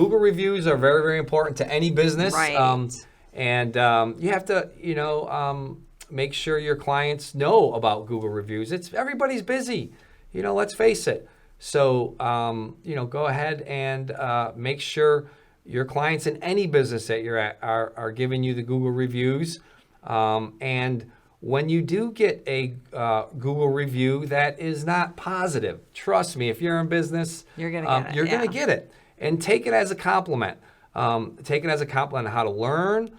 Google reviews are very, very important to any business. Right. And you have to, make sure your clients know about Google reviews. Everybody's busy, let's face it. So, go ahead and make sure your clients in any business that you're at are giving you the Google reviews. And when you do get a Google review that is not positive, trust me, if you're in business, You're going to get it. You're going to get it. And take it as a compliment. Take it as a compliment on how to learn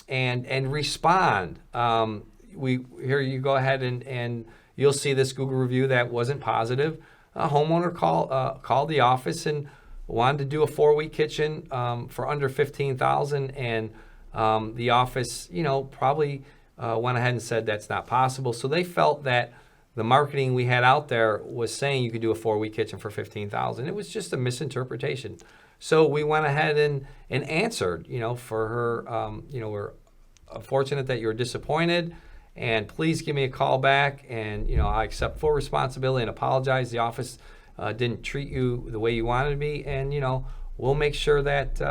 and respond. Here you go ahead and you'll see this Google review that wasn't positive. A homeowner called the office and wanted to do a 4-week kitchen for under $15,000, and the office, probably went ahead and said that's not possible. So they felt that the marketing we had out there was saying you could do a 4-week kitchen for $15,000. It was just a misinterpretation. So we went ahead and answered, for her, we're fortunate that you're disappointed, and please give me a call back, and, I accept full responsibility and apologize. The office didn't treat you the way you wanted me, and, we'll make sure that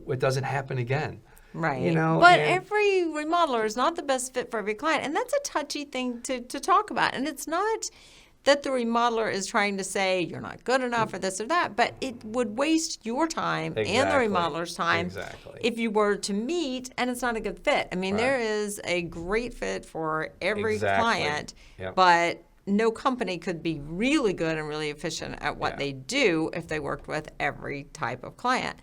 it doesn't happen again. Right. But every remodeler is not the best fit for every client. And that's a touchy thing to talk about. And it's not that the remodeler is trying to say you're not good enough or this or that, but it would waste your time and the remodeler's time if you were to meet and it's not a good fit. I mean, there is a great fit for every client, but no company could be really good and really efficient at what they do if they worked with every type of client.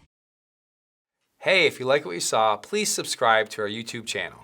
Hey, if you like what you saw, please subscribe to our YouTube channel.